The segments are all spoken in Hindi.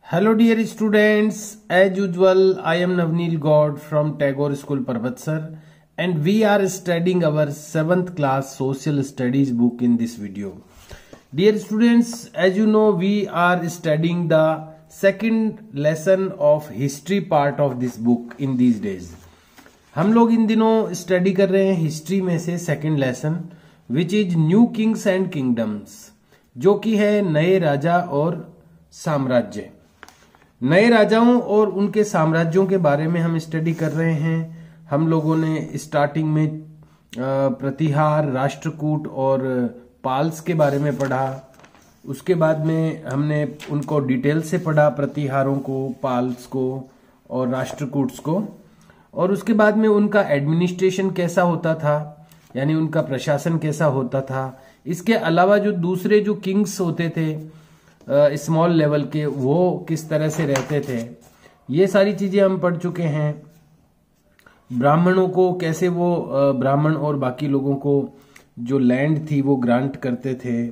Hello dear students, as usual I am Navneel God from Tagore School Parvatsar and we are studying our 7th class social studies book in this video. Dear students, as you know we are studying the second lesson of history part of this book in these days. हम लोग इन दिनों स्टडी कर रहे हैं हिस्ट्री में से second lesson which is new Kings and kingdoms, जो कि है नए राजा और साम्राज्य। नए राजाओं और उनके साम्राज्यों के बारे में हम स्टडी कर रहे हैं। हम लोगों ने स्टार्टिंग में प्रतिहार, राष्ट्रकूट और पाल्स के बारे में पढ़ा। उसके बाद में हमने उनको डिटेल से पढ़ा, प्रतिहारों को, पाल्स को और राष्ट्रकूट्स को। और उसके बाद में उनका एडमिनिस्ट्रेशन कैसा होता था, यानी उनका प्रशासन कैसा होता था। इसके अलावा जो दूसरे जो किंग्स होते थे स्मॉल लेवल के, वो किस तरह से रहते थे, ये सारी चीजें हम पढ़ चुके हैं। ब्राह्मणों को कैसे वो ब्राह्मण और बाकी लोगों को जो लैंड थी वो ग्रांट करते थे।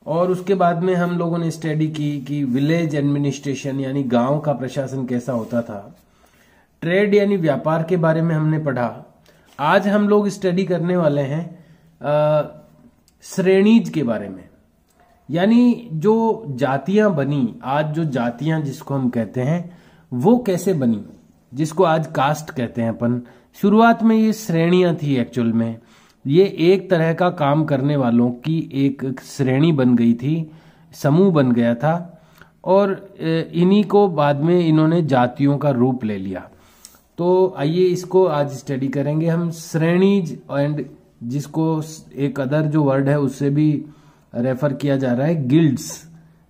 और उसके बाद में हम लोगों ने स्टडी की कि विलेज एडमिनिस्ट्रेशन यानी गांव का प्रशासन कैसा होता था। ट्रेड यानी व्यापार के बारे में हमने पढ़ा। आज हम लोग स्टडी करने वाले हैं श्रेणीज के बारे में, यानी जो जातियां बनी, आज जो जातियां जिसको हम कहते हैं वो कैसे बनी, जिसको आज कास्ट कहते हैं अपन। शुरुआत में ये श्रेणियां थी, एक्चुअल में ये एक तरह का काम करने वालों की एक श्रेणी बन गई थी, समूह बन गया था। और इन्हीं को बाद में इन्होंने जातियों का रूप ले लिया। तो आइए इसको आज स्टडी करेंगे हम, श्रेणीज, एंड जिसको एक अदर जो वर्ड है उससे भी रेफर किया जा रहा है गिल्ड्स।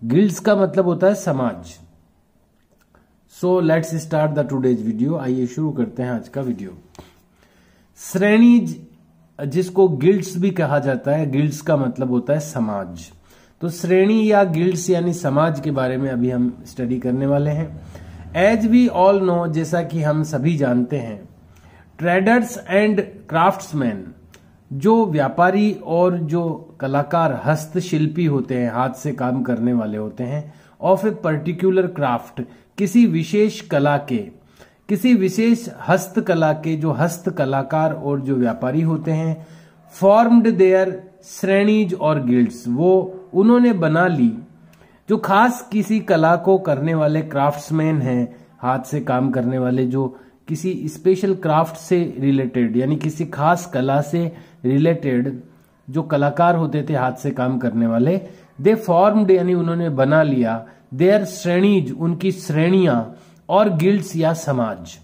गिल्ड्स का मतलब होता है समाज। So let's start the today's video. आइए शुरू करते हैं आज का वीडियो। श्रेणीज जिसको गिल्ड्स भी कहा जाता है, गिल्ड्स का मतलब होता है समाज। तो श्रेणी या गिल्ड्स यानी समाज के बारे में अभी हम स्टडी करने वाले हैं। एज वी ऑल नो, जैसा कि हम सभी जानते हैं, ट्रेडर्स एंड क्राफ्ट्समैन, जो व्यापारी और जो कलाकार, हस्तशिल्पी होते हैं, हाथ से काम करने वाले होते हैं, ऑफ ए पर्टिकुलर क्राफ्ट, किसी विशेष कला के, किसी विशेष हस्तकला के जो हस्त कलाकार और जो व्यापारी होते हैं, फॉर्म्ड देयर श्रेणीज और गिल्ड्स, वो उन्होंने बना ली। जो खास किसी कला को करने वाले क्राफ्ट्समैन हैं, हाथ से काम करने वाले, जो किसी स्पेशल क्राफ्ट से रिलेटेड यानी किसी खास कला से रिलेटेड जो कलाकार होते थे हाथ से काम करने वाले, दे फॉर्म्ड यानी उन्होंने बना लिया, देयर श्रेणीज उनकी श्रेणियां, और गिल्ड्स या समाज।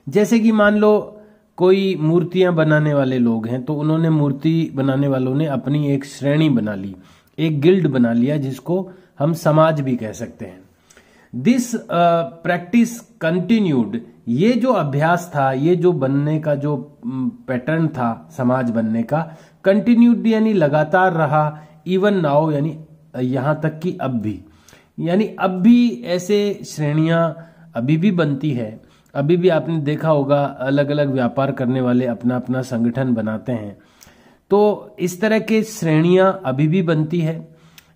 जैसे कि मान लो कोई मूर्तियां बनाने वाले लोग हैं, तो उन्होंने मूर्ति बनाने वालों ने अपनी एक श्रेणी बना ली, एक गिल्ड बना लिया, जिसको हम समाज भी कह सकते हैं। दिस प्रैक्टिस कंटिन्यूड, ये जो अभ्यास था, ये जो बनने का जो पैटर्न था समाज बनने का, कंटिन्यूड यानी लगातार रहा, इवन नाउ यानी यहां तक कि अब भी, यानी अब भी ऐसे श्रेणियां अभी भी बनती है। अभी भी आपने देखा होगा अलग अलग व्यापार करने वाले अपना अपना संगठन बनाते हैं। तो इस तरह के श्रेणियां अभी भी बनती है।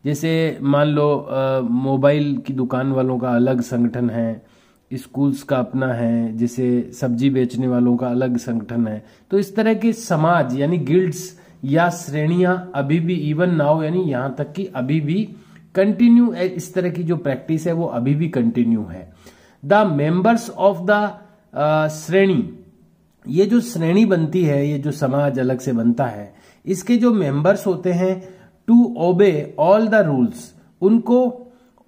जैसे मान लो मोबाइल की दुकान वालों का अलग संगठन है, स्कूल्स का अपना है, जैसे सब्जी बेचने वालों का अलग संगठन है। तो इस तरह के समाज यानी गिल्ड्स या श्रेणियां अभी भी, इवन नाउ यानी यहां तक कि अभी भी कंटिन्यू, इस तरह की जो प्रैक्टिस है वो अभी भी कंटिन्यू है। द मेंबर्स ऑफ द श्रेणी, ये जो श्रेणी बनती है, ये जो समाज अलग से बनता है, इसके जो मेंबर्स होते हैं, to obey all the rules, उनको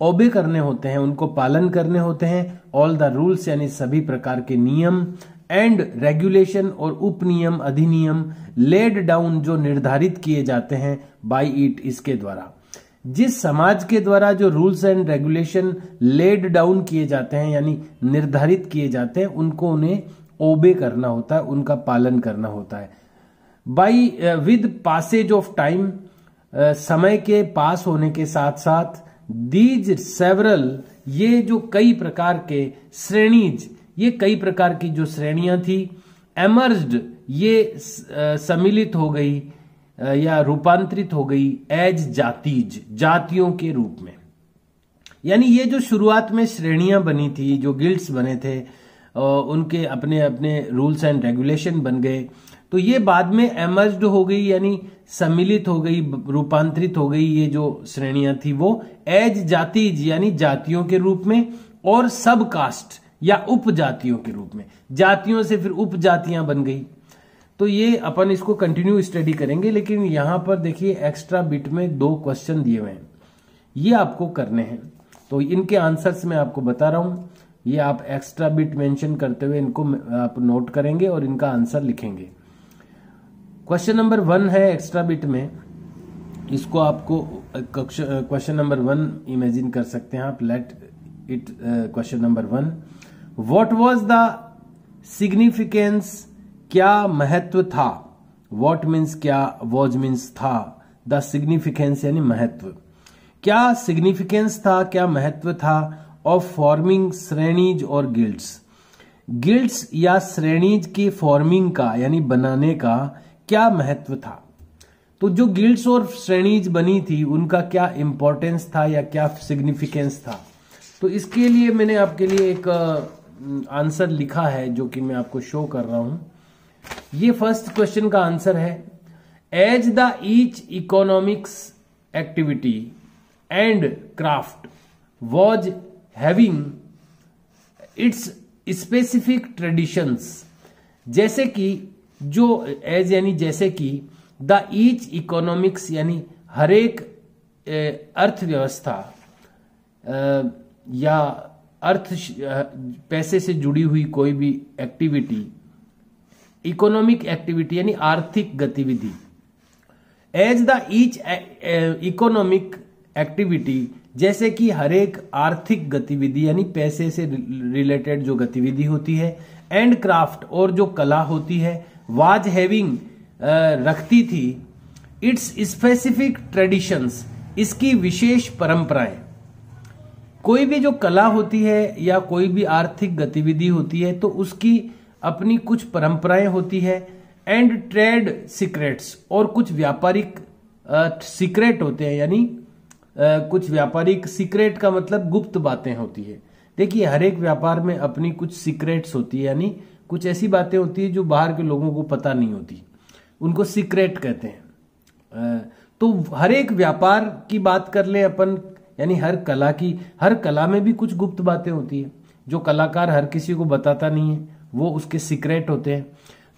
ओबे करने होते हैं, उनको पालन करने होते हैं, ऑल द रूल्स यानी सभी प्रकार के नियम, एंड रेगुलेशन और उपनियम, अधिनियम, लेड डाउन जो निर्धारित किए जाते हैं, बाय इट इसके द्वारा। जिस समाज के द्वारा जो rules and regulation laid down किए जाते हैं यानी निर्धारित किए जाते हैं, उनको उन्हें ओबे करना होता है, उनका पालन करना होता है। By with passage of time, समय के पास होने के साथ साथ, दीज सेवरल, ये जो कई प्रकार के श्रेणीज, ये कई प्रकार की जो श्रेणियां थी, एमर्ज्ड, ये सम्मिलित हो गई या रूपांतरित हो गई, एज जातीज, जातियों के रूप में। यानी ये जो शुरुआत में श्रेणियां बनी थी, जो गिल्ड्स बने थे, उनके अपने अपने रूल्स एंड रेगुलेशन बन गए, तो ये बाद में एमर्ज्ड हो गई, यानी सम्मिलित हो गई, रूपांतरित हो गई। ये जो श्रेणियां थी वो एज जातीज यानी जातियों के रूप में, और सब कास्ट या उपजातियों के रूप में। जातियों से फिर उपजातियां बन गई। तो ये अपन इसको कंटिन्यू स्टडी करेंगे, लेकिन यहां पर देखिए एक्स्ट्रा बिट में 2 क्वेश्चन दिए हुए हैं, ये आपको करने हैं। तो इनके आंसर्स मैं आपको बता रहा हूं, ये आप एक्स्ट्रा बिट मेंशन करते हुए इनको आप नोट करेंगे और इनका आंसर लिखेंगे। क्वेश्चन नंबर 1 है एक्स्ट्रा बिट में, इसको आपको क्वेश्चन नंबर 1 इमेजिन कर सकते हैं आप। Let it question number 1, what was the significance, क्या महत्व था। व्हाट मीन्स क्या, वॉज मीन्स था, द सिग्निफिकेंस यानी महत्व। क्या सिग्निफिकेंस था, क्या महत्व था ऑफ फॉर्मिंग श्रेणीज और गिल्ड्स। गिल्ड्स या श्रेणीज की फॉर्मिंग का यानी बनाने का क्या महत्व था। तो जो गिल्ड्स और श्रेणीज बनी थी उनका क्या इंपॉर्टेंस था या क्या सिग्निफिकेंस था। तो इसके लिए मैंने आपके लिए एक आंसर लिखा है जो कि मैं आपको शो कर रहा हूं। ये फर्स्ट क्वेश्चन का आंसर है, as the each economics activity and craft was having its specific traditions. जैसे कि जो एज यानी जैसे कि, द ईच इकोनॉमिक्स यानी हर एक अर्थव्यवस्था या पैसे से जुड़ी हुई कोई भी एक्टिविटी, इकोनॉमिक एक्टिविटी यानी आर्थिक गतिविधि। As the each economic activity, जैसे कि हर एक आर्थिक गतिविधि यानी पैसे से रिलेटेड जो गतिविधि होती है, एंड क्राफ्ट और जो कला होती है, वाज हैविंग रखती थी, इट्स स्पेसिफिक ट्रेडिशंस इसकी विशेष परंपराएं। कोई भी जो कला होती है या कोई भी आर्थिक गतिविधि होती है तो उसकी अपनी कुछ परंपराएं होती है, एंड ट्रेड सीक्रेट्स और कुछ व्यापारिक सीक्रेट होते हैं, यानी कुछ व्यापारिक सीक्रेट का मतलब गुप्त बातें होती है। देखिए हर एक व्यापार में अपनी कुछ सीक्रेट्स होती है, यानी कुछ ऐसी बातें होती है जो बाहर के लोगों को पता नहीं होती, उनको सीक्रेट कहते हैं। तो हर एक व्यापार की बात कर ले अपन, यानी हर कला में भी कुछ गुप्त बातें होती है जो कलाकार हर किसी को बताता नहीं है, वो उसके सीक्रेट होते हैं।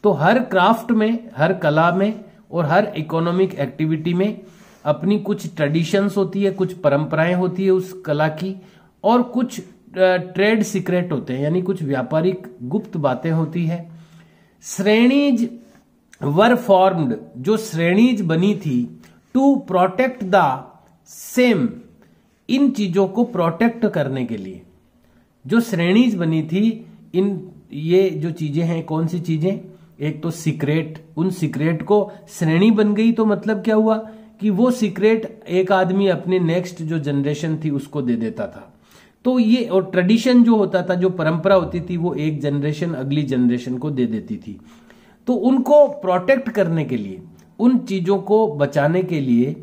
तो हर क्राफ्ट में, हर कला में और हर इकोनॉमिक एक्टिविटी में अपनी कुछ ट्रेडिशंस होती है, कुछ परंपराएं होती है उस कला की, और कुछ ट्रेड सीक्रेट होते हैं यानी कुछ व्यापारिक गुप्त बातें होती है। श्रेणीज वर फॉर्म्ड, जो श्रेणीज बनी थी, टू प्रोटेक्ट द सेम, इन चीजों को प्रोटेक्ट करने के लिए जो श्रेणीज बनी थी, इन ये जो चीजें हैं, कौन सी चीजें, एक तो सीक्रेट, उन सीक्रेट को श्रेणी बन गई तो मतलब क्या हुआ कि वो सीक्रेट एक आदमी अपने नेक्स्ट जो जनरेशन थी उसको दे देता था। तो ये, और ट्रेडिशन जो होता था, जो परंपरा होती थी, वो एक जनरेशन अगली जनरेशन को दे देती थी। तो उनको प्रोटेक्ट करने के लिए, उन चीजों को बचाने के लिए,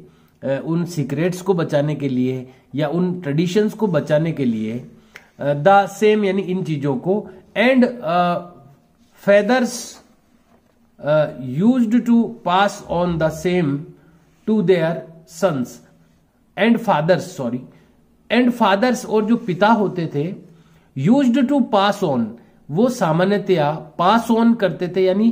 उन सीक्रेट्स को बचाने के लिए या उन ट्रेडिशंस को बचाने के लिए, द सेम यानी इन चीजों को, and fathers used to pass on the same to their sons and fathers, and fathers और जो पिता होते थे, यूज्ड टू पास ऑन, वो सामान्यतया पास ऑन करते थे यानी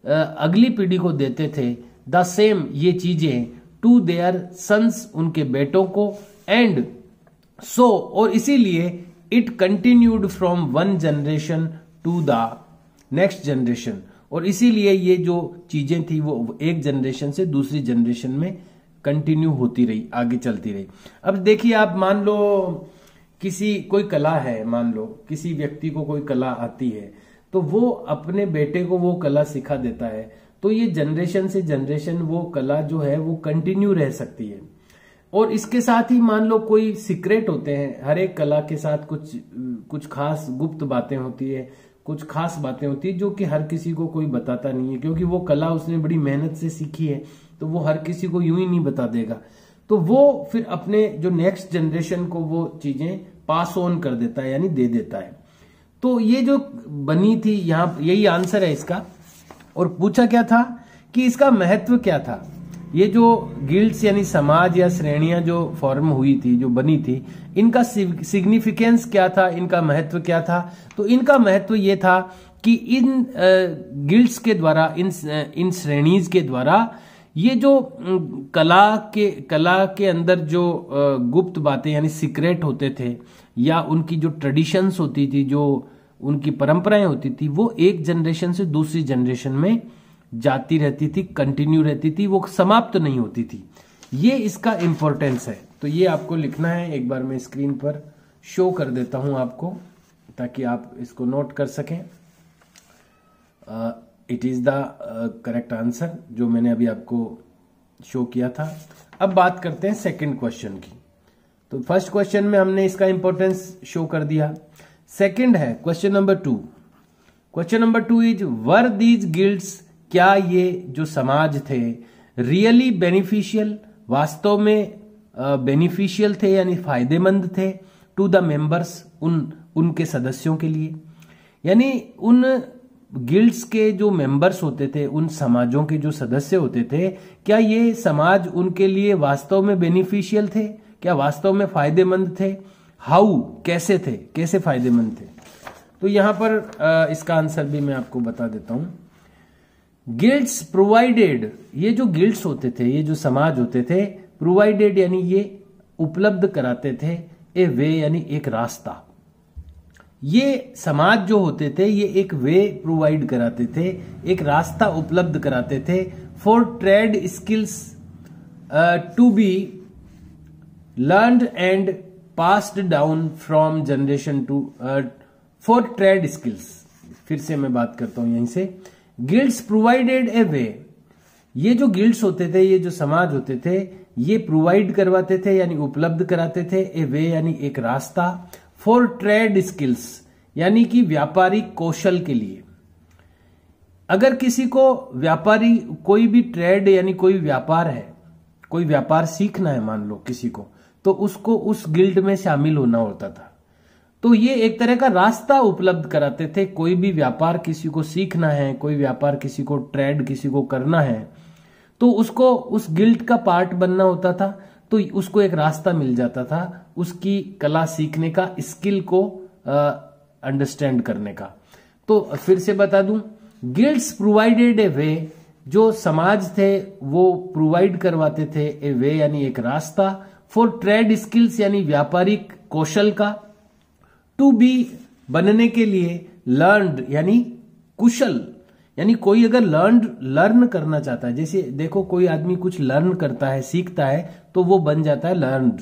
अगली पीढ़ी को देते थे, द सेम ये चीजें, टू देयर सन्स उनके बेटों को, एंड सो और इसीलिए it continued from one generation to the next generation, और इसीलिए ये जो चीजें थी वो एक जनरेशन से दूसरी जनरेशन में कंटिन्यू होती रही, आगे चलती रही। अब देखिए आप मान लो कोई कला है, मान लो किसी व्यक्ति को कोई कला आती है तो वो अपने बेटे को वो कला सिखा देता है, तो ये जनरेशन से जनरेशन वो कला जो है वो कंटिन्यू रह सकती है। और इसके साथ ही मान लो कोई सीक्रेट होते हैं, हर एक कला के साथ कुछ खास गुप्त बातें होती है, कुछ खास बातें होती है जो कि हर किसी को कोई बताता नहीं है, क्योंकि वो कला उसने बड़ी मेहनत से सीखी है, तो वो हर किसी को यूं ही नहीं बता देगा। तो वो फिर अपने जो नेक्स्ट जनरेशन को वो चीजें पास ऑन कर देता है, यानी दे देता है। तो ये जो बनी थी यहां, यही आंसर है इसका। और पूछा क्या था कि इसका महत्व क्या था। ये जो गिल्ड्स यानी समाज या श्रेणियां जो फॉर्म हुई थी, जो बनी थी, इनका सिग्निफिकेंस क्या था, इनका महत्व क्या था। तो इनका महत्व ये था कि इन गिल्ड्स के द्वारा, इन श्रेणीज के द्वारा ये जो कला के अंदर जो गुप्त बातें यानी सीक्रेट होते थे, या उनकी जो ट्रेडिशंस होती थी, जो उनकी परंपराएं होती थी, वो एक जनरेशन से दूसरी जनरेशन में जाती रहती थी, कंटिन्यू रहती थी, वो समाप्त नहीं होती थी। ये इसका इंपॉर्टेंस है। तो ये आपको लिखना है। एक बार मैं स्क्रीन पर शो कर देता हूं आपको, ताकि आप इसको नोट कर सकें। It is the correct answer जो मैंने अभी आपको शो किया था। अब बात करते हैं सेकंड क्वेश्चन की। तो फर्स्ट क्वेश्चन में हमने इसका इंपॉर्टेंस शो कर दिया। सेकंड है question number 2। Question number 2 is were these guilds, क्या ये जो समाज थे रियली बेनिफिशियल, वास्तव में बेनिफिशियल थे यानी फायदेमंद थे, टू द मेंबर्स, उनके सदस्यों के लिए। यानी उन गिल्ड्स के जो मेंबर्स होते थे, उन समाजों के जो सदस्य होते थे, क्या ये समाज उनके लिए वास्तव में बेनिफिशियल थे, क्या वास्तव में फायदेमंद थे। हाउ, कैसे थे, कैसे फायदेमंद थे। तो यहां पर इसका आंसर भी मैं आपको बता देता हूं। गिल्ड्स प्रोवाइडेड, ये जो गिल्ड्स होते थे, ये जो समाज होते थे, प्रोवाइडेड यानी ये उपलब्ध कराते थे, ए वे यानी एक रास्ता। ये समाज जो होते थे ये एक वे प्रोवाइड कराते थे, एक रास्ता उपलब्ध कराते थे, for trade skills to be learned and passed down from generation to, for trade skills. फिर से मैं बात करता हूं यहीं से। गिल्ड्स प्रोवाइडेड ए वे, ये जो गिल्ड्स होते थे, ये जो समाज होते थे, ये प्रोवाइड करवाते थे यानी उपलब्ध कराते थे, ए वे यानी एक रास्ता, फॉर ट्रेड स्किल्स यानी कि व्यापारिक कौशल के लिए। अगर किसी को व्यापारी, कोई भी ट्रेड यानी कोई व्यापार है, कोई व्यापार सीखना है मान लो किसी को, तो उसको उस गिल्ड में शामिल होना होता था। तो ये एक तरह का रास्ता उपलब्ध कराते थे। कोई भी व्यापार किसी को सीखना है, कोई व्यापार किसी को, ट्रेड किसी को करना है, तो उसको उस गिल्ड का पार्ट बनना होता था। तो उसको एक रास्ता मिल जाता था उसकी कला सीखने का, स्किल को अंडरस्टैंड करने का। तो फिर से बता दूं, गिल्ड्स प्रोवाइडेड ए वे, जो समाज थे वो प्रोवाइड करवाते थे ए वे यानी एक रास्ता, फॉर ट्रेड स्किल्स यानी व्यापारिक कौशल का, टू बी बनने के लिए, लर्नड यानी कुशल, यानी कोई अगर लर्न करना चाहता है, जैसे देखो कोई आदमी कुछ लर्न करता है, सीखता है, तो वो बन जाता है लर्नड,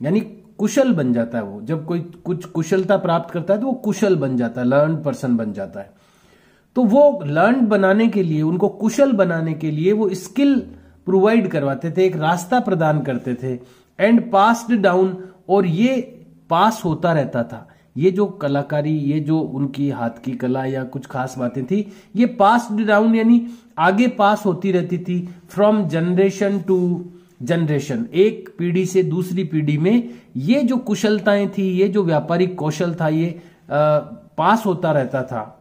यानी कुशल बन जाता है। वो जब कोई कुछ कुशलता प्राप्त करता है तो वो कुशल बन जाता है, लर्न पर्सन बन जाता है। तो वो लर्न बनाने के लिए, उनको कुशल बनाने के लिए वो स्किल प्रोवाइड करवाते थे, एक रास्ता प्रदान करते थे। एंड पास्ड डाउन, और ये पास होता रहता था। ये जो कलाकारी, ये जो उनकी हाथ की कला या कुछ खास बातें थी, ये पास्ड डाउन यानी आगे पास होती रहती थी, फ्रॉम जनरेशन टू जनरेशन, एक पीढ़ी से दूसरी पीढ़ी में ये जो कुशलताएं थी, ये जो व्यापारिक कौशल था, ये पास होता रहता था।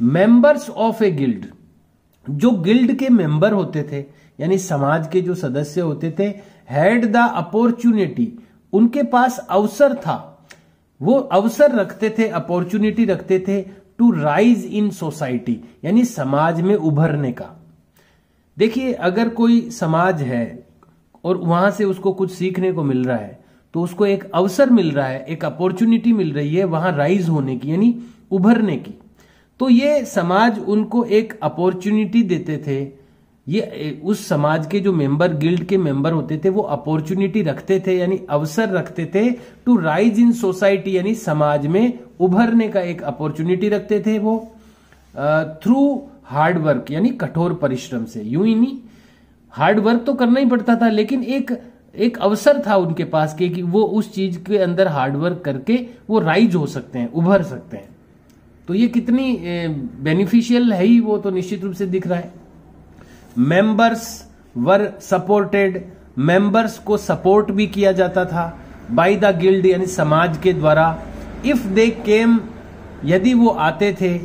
मेंबर्स ऑफ ए गिल्ड, जो गिल्ड के मेंबर होते थे यानी समाज के जो सदस्य होते थे, हैड द अपॉर्चुनिटी, उनके पास अवसर था, वो अवसर रखते थे, अपॉर्चुनिटी रखते थे, टू राइज इन सोसाइटी यानी समाज में उभरने का। देखिए अगर कोई समाज है और वहां से उसको कुछ सीखने को मिल रहा है, तो उसको एक अवसर मिल रहा है, एक अपॉर्चुनिटी मिल रही है वहां राइज होने की यानी उभरने की। तो ये समाज उनको एक अपॉर्चुनिटी देते थे। ये उस समाज के जो मेंबर, गिल्ड के मेंबर होते थे, वो अपॉर्चुनिटी रखते थे यानी अवसर रखते थे, टू राइज इन सोसाइटी यानी समाज में उभरने का एक अपॉर्चुनिटी रखते थे वो, थ्रू हार्ड वर्क यानी कठोर परिश्रम से। यूं ही नहीं, हार्ड वर्क तो करना ही पड़ता था, लेकिन एक अवसर था उनके पास कि वो उस चीज के अंदर हार्ड वर्क करके वो राइज हो सकते हैं, उभर सकते हैं। तो ये कितनी बेनिफिशियल है ही, वो तो निश्चित रूप से दिख रहा है। मेंबर्स वर सपोर्टेड, मेंबर्स को सपोर्ट भी किया जाता था बाय द गिल्ड यानी समाज के द्वारा। इफ दे केम, यदि वो आते थे,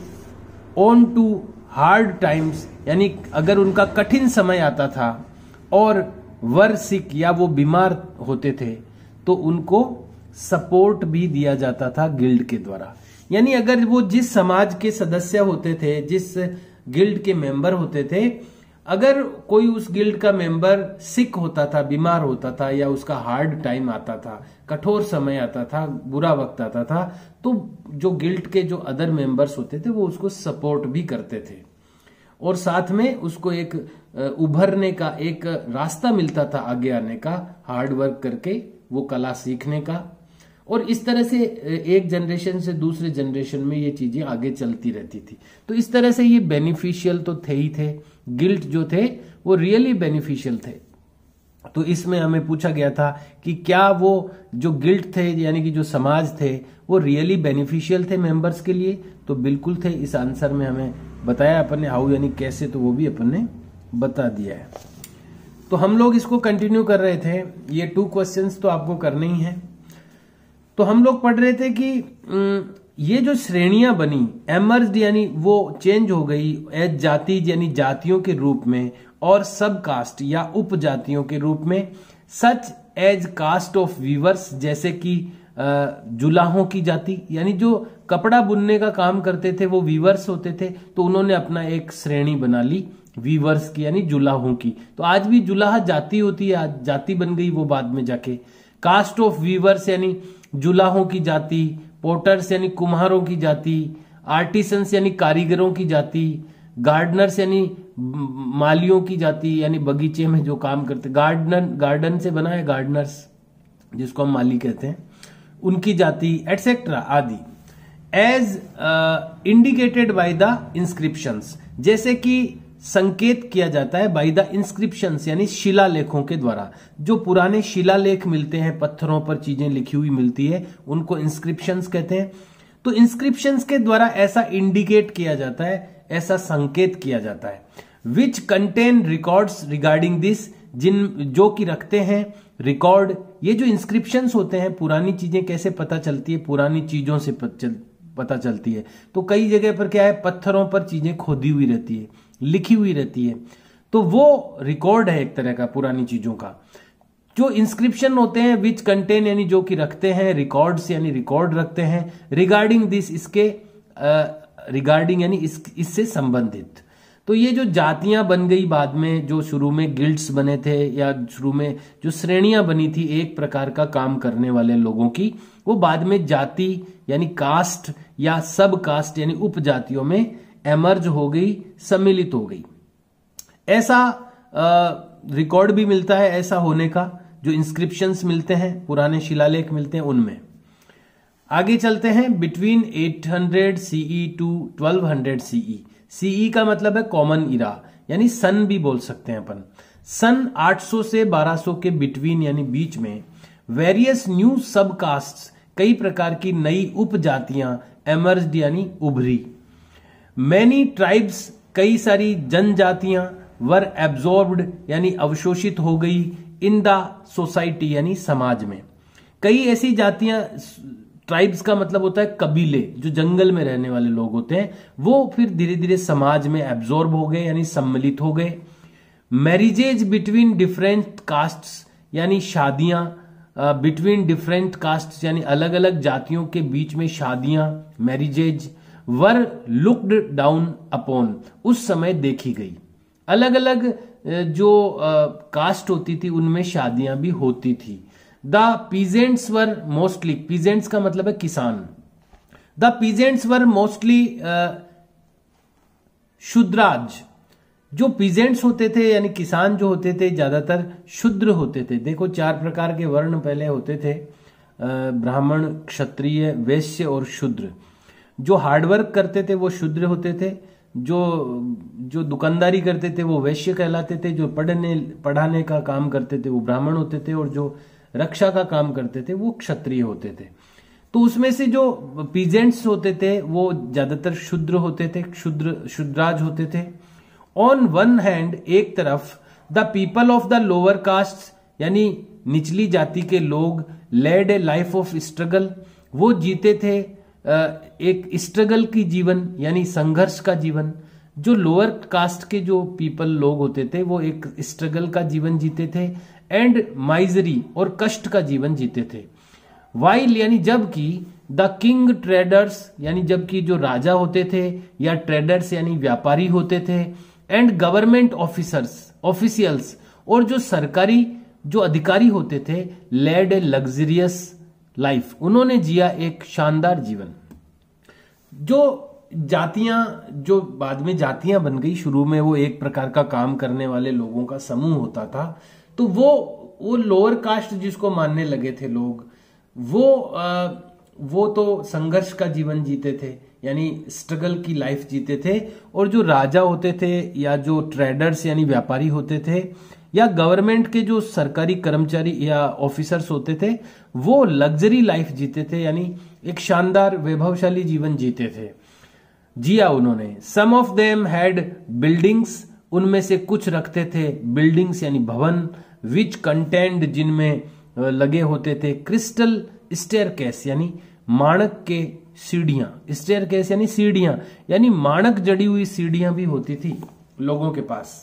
ऑन टू हार्ड टाइम्स यानी अगर उनका कठिन समय आता था, और वर सिक या वो बीमार होते थे, तो उनको सपोर्ट भी दिया जाता था गिल्ड के द्वारा। यानी अगर वो जिस समाज के सदस्य होते थे, जिस गिल्ड के मेंबर होते थे, अगर कोई उस गिल्ड का मेंबर सिक होता था, बीमार होता था, या उसका हार्ड टाइम आता था, कठोर समय आता था, बुरा वक्त आता था, तो जो गिल्ड के जो अदर मेंबर्स होते थे वो उसको सपोर्ट भी करते थे, और साथ में उसको एक उभरने का एक रास्ता मिलता था, आगे आने का, हार्ड वर्क करके वो कला सीखने का। और इस तरह से एक जनरेशन से दूसरे जनरेशन में ये चीजें आगे चलती रहती थी। तो इस तरह से ये बेनिफिशियल तो थे ही थे, गिल्ड जो थे वो रियली बेनिफिशियल थे। तो इसमें हमें पूछा गया था कि क्या वो जो गिल्ड थे यानी कि जो समाज थे वो रियली बेनिफिशियल थे मेंबर्स के लिए, तो बिल्कुल थे। इस आंसर में हमें बताया अपन ने हाउ यानी कैसे, तो वो भी अपन ने बता दिया है। तो हम लोग इसको कंटिन्यू कर रहे थे, ये 2 क्वेश्चंस तो आपको करने ही हैं। तो हम लोग पढ़ रहे थे कि ये जो श्रेणियां बनी, एमर्ज्ड यानी वो चेंज हो गई एज जाति यानी जातियों के रूप में, और सब कास्ट या उपजातियों के रूप में, such as caste of weavers जैसे कि जुलाहों की जाति, यानी जो कपड़ा बुनने का काम करते थे वो वीवर्स होते थे, तो उन्होंने अपना एक श्रेणी बना ली वीवर्स की यानी जुलाहों की। तो आज भी जुलाहा जाति होती है, आज जाति बन गई वो बाद में जाके। कास्ट ऑफ वीवर्स यानी जुलाहों की जाति, पोटर्स यानी कुम्हारों की जाति, आर्टिसंस यानी कारीगरों की जाति, गार्डनर्स यानी मालियों की जाति यानी बगीचे में जो काम करते, गार्डन से बना है गार्डनर्स जिसको हम माली कहते हैं, उनकी जाति एटसेट्रा आदि। As indicated by the inscriptions, जैसे कि संकेत किया जाता है बाय द इंस्क्रिप्शंस यानी शिलालेखों के द्वारा। जो पुराने शिलालेख मिलते हैं, पत्थरों पर चीजें लिखी हुई मिलती है, उनको इंस्क्रिप्शंस कहते हैं। तो इंस्क्रिप्शंस के द्वारा ऐसा इंडिकेट किया जाता है, ऐसा संकेत किया जाता है। Which contain records regarding this, जो कि रखते हैं रिकॉर्ड। ये जो इंस्क्रिप्शंस होते हैं, पुरानी चीजें कैसे पता चलती है, पुरानी चीजों से पता चलती है। तो कई जगह पर क्या है, पत्थरों पर चीजें खोदी हुई रहती है, लिखी हुई रहती है, तो वो रिकॉर्ड है एक तरह का पुरानी चीजों का। जो इंस्क्रिप्शन होते हैं विच कंटेन यानी जो कि रखते हैं, रिकॉर्ड्स यानी रिकॉर्ड रखते हैं, रिगार्डिंग दिस इसके रिगार्डिंग यानी इससे संबंधित। तो ये जो जातियां बन गई बाद में, जो शुरू में गिल्ड्स बने थे या शुरू में जो श्रेणियां बनी थी एक प्रकार का काम करने वाले लोगों की, वो बाद में जाति यानी कास्ट या सब कास्ट यानी उपजातियों में एमर्ज हो गई, सम्मिलित हो गई। ऐसा रिकॉर्ड भी मिलता है ऐसा होने का, जो इंस्क्रिप्शंस मिलते हैं, पुराने शिलालेख मिलते हैं उनमें। आगे चलते हैं। Between 800 CE to 1200 CE. CE का मतलब है कॉमन इरा, यानी सन भी बोल सकते हैं अपन। सन 800 से 1200 के बिटवीन यानी बीच में वेरियस न्यू सब कास्ट, कई प्रकार की नई उपजातियां एमर्ज्ड यानी उभरी। मैनी ट्राइब्स, कई सारी जनजातियां, वर एब्जॉर्ब्ड यानी अवशोषित हो गई, इन द सोसाइटी यानी समाज में। कई ऐसी जातियां, ट्राइब्स का मतलब होता है कबीले, जो जंगल में रहने वाले लोग होते हैं, वो फिर धीरे धीरे समाज में एब्जॉर्ब हो गए यानी सम्मिलित हो गए। मैरिजेज बिटवीन डिफरेंट कास्ट्स यानी शादियां बिटवीन डिफरेंट कास्ट यानी अलग अलग जातियों के बीच में शादियां, मैरिजेज। वर लुक्ड डाउन अपॉन, उस समय देखी गई। अलग अलग जो कास्ट होती थी उनमें शादियां भी होती थी। The peasants were mostly, peasants का मतलब है किसान। The peasants were mostly Shudras. जो पीजेंट्स होते थे यानी किसान जो होते थे ज्यादातर शूद्र होते थे। देखो 4 प्रकार के वर्ण पहले होते थे, ब्राह्मण, क्षत्रिय, वैश्य और शूद्र। जो हार्डवर्क करते थे वो शूद्र होते थे, जो दुकानदारी करते थे वो वैश्य कहलाते थे, जो पढ़ाने का काम करते थे वो ब्राह्मण होते थे, और जो रक्षा का काम करते थे वो क्षत्रिय होते थे। तो उसमें से जो पीजेंट्स होते थे वो ज्यादातर शूद्र होते थे, शूद्राज होते थे। ऑन वन हैंड, एक तरफ, the people of the lower caste यानी निचली जाति के लोग led a life of struggle, वो जीते थे एक स्ट्रगल की जीवन यानी संघर्ष का जीवन। जो लोअर कास्ट के जो पीपल लोग होते थे वो एक स्ट्रगल का जीवन जीते थे एंड माइजरी और कष्ट का जीवन जीते थे। वाइल यानी जबकि द किंग ट्रेडर्स यानी जबकि जो राजा होते थे या ट्रेडर्स यानी व्यापारी होते थे एंड गवर्नमेंट ऑफिशियल्स और जो सरकारी जो अधिकारी होते थे लेड ए लग्जरियस लाइफ, उन्होंने जिया एक शानदार जीवन। जो जातियां जो बाद में जातियां बन गई, शुरू में वो एक प्रकार का काम करने वाले लोगों का समूह होता था, तो वो लोअर कास्ट जिसको मानने लगे थे लोग, वो तो संघर्ष का जीवन जीते थे यानी स्ट्रगल की लाइफ जीते थे। और जो राजा होते थे या जो ट्रेडर्स यानी व्यापारी होते थे या गवर्नमेंट के जो सरकारी कर्मचारी या ऑफिसर्स होते थे वो लग्जरी लाइफ जीते थे यानी एक शानदार वैभवशाली जीवन जीते थे, जिया उन्होंने। सम ऑफ देम हैड बिल्डिंग्स, उनमें से कुछ रखते थे बिल्डिंग्स यानी भवन, विच कंटेंड जिनमें लगे होते थे क्रिस्टल स्टेयरकेस यानी माणक के सीढ़ियां, स्टेयरकेस यानी सीढ़ियां यानी माणक जड़ी हुई सीढ़ियां भी होती थी लोगों के पास।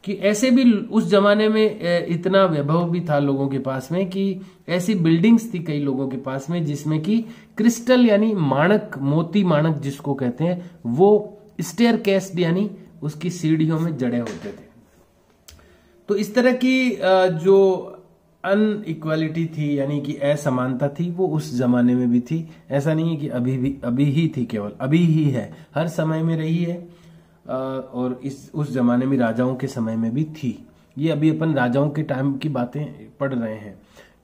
कि ऐसे भी उस जमाने में इतना वैभव भी था लोगों के पास में कि ऐसी बिल्डिंग्स थी कई लोगों के पास में जिसमें कि क्रिस्टल यानी माणक, मोती माणक जिसको कहते हैं, वो स्टेयरकेस यानी उसकी सीढ़ियों में जड़े होते थे। तो इस तरह की जो अनइक्वालिटी थी यानी कि असमानता थी वो उस जमाने में भी थी। ऐसा नहीं है कि अभी ही थी, केवल अभी ही है, हर समय में रही है। और उस जमाने में राजाओं के समय में भी थी। ये अभी अपन राजाओं के टाइम की बातें पढ़ रहे हैं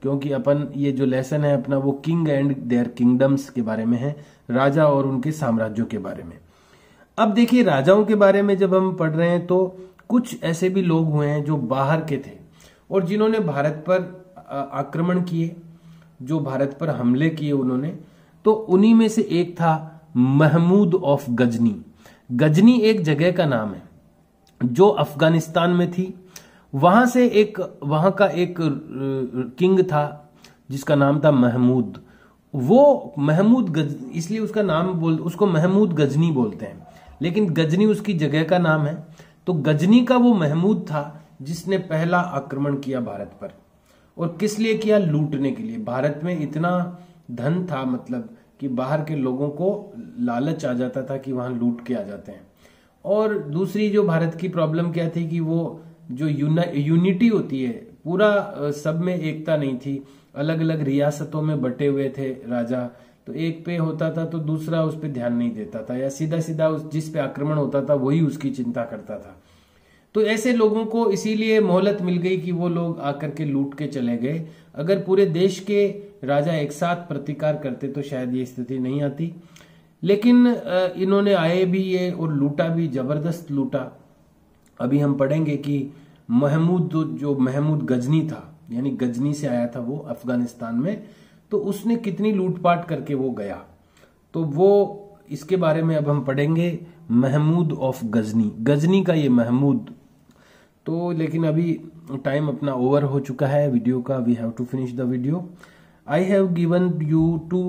क्योंकि अपन ये जो लेसन है अपना वो किंग एंड देयर किंगडम्स के बारे में है, राजा और उनके साम्राज्यों के बारे में। अब देखिए राजाओं के बारे में जब हम पढ़ रहे हैं तो कुछ ऐसे भी लोग हुए हैं जो बाहर के थे और जिन्होंने भारत पर आक्रमण किए, जो भारत पर हमले किए उन्होंने। तो उन्हीं में से एक था महमूद ऑफ गजनी। गजनी एक जगह का नाम है जो अफगानिस्तान में थी। वहां का एक किंग था जिसका नाम था महमूद। वो महमूद इसलिए उसका नाम उसको महमूद गजनी बोलते हैं, लेकिन गजनी उसकी जगह का नाम है। तो गजनी का वो महमूद था जिसने पहला आक्रमण किया भारत पर। और किस लिए किया? लूटने के लिए। भारत में इतना धन था, मतलब कि बाहर के लोगों को लालच आ जाता था कि वहां लूट के आ जाते हैं। और दूसरी जो भारत की प्रॉब्लम क्या थी कि वो जो यूनिटी होती है, पूरा सब में एकता नहीं थी, अलग अलग रियासतों में बटे हुए थे राजा। तो एक पे होता था तो दूसरा उस पे ध्यान नहीं देता था, या सीधा सीधा जिस पे आक्रमण होता था वही उसकी चिंता करता था। तो ऐसे लोगों को इसीलिए मोहलत मिल गई कि वो लोग आकर के लूट के चले गए। अगर पूरे देश के राजा एक साथ प्रतिकार करते तो शायद ये स्थिति नहीं आती, लेकिन इन्होंने आए भी ये और लूटा भी, जबरदस्त लूटा। अभी हम पढ़ेंगे कि महमूद गजनी था, यानी गजनी से आया था वो अफगानिस्तान में, तो उसने कितनी लूटपाट करके वो गया। तो वो इसके बारे में अब हम पढ़ेंगे, महमूद ऑफ गजनी, गजनी का ये महमूद। तो लेकिन अभी टाइम अपना ओवर हो चुका है वीडियो का, we have to finish the video. I have given you 2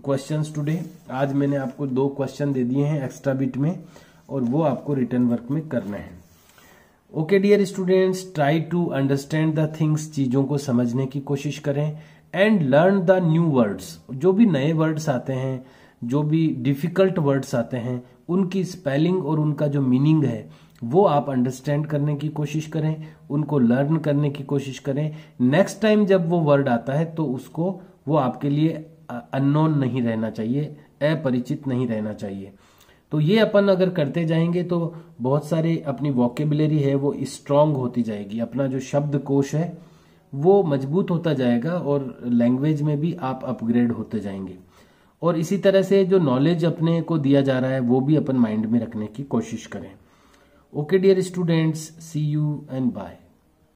questions today. आज मैंने आपको 2 क्वेश्चन दे दिए हैं एक्स्ट्रा बिट में, और वो आपको रिटर्न वर्क में करना है। Okay dear students, try to understand the things, चीजों को समझने की कोशिश करें, and learn the new words. जो भी नए वर्ड्स आते हैं, जो भी डिफिकल्ट वर्ड्स आते हैं, उनकी स्पेलिंग और उनका जो मीनिंग है वो आप अंडरस्टैंड करने की कोशिश करें, उनको लर्न करने की कोशिश करें। नेक्स्ट टाइम जब वो वर्ड आता है तो उसको वो आपके लिए अननोन नहीं रहना चाहिए, अपरिचित नहीं रहना चाहिए। तो ये अपन अगर करते जाएंगे तो बहुत सारे अपनी वोकेबुलरी है वो स्ट्रांग होती जाएगी, अपना जो शब्दकोश है वो मजबूत होता जाएगा, और लैंग्वेज में भी आप अपग्रेड होते जाएंगे। और इसी तरह से जो नॉलेज अपने को दिया जा रहा है वो भी अपन माइंड में रखने की कोशिश करें। Okay dear students, see you and bye.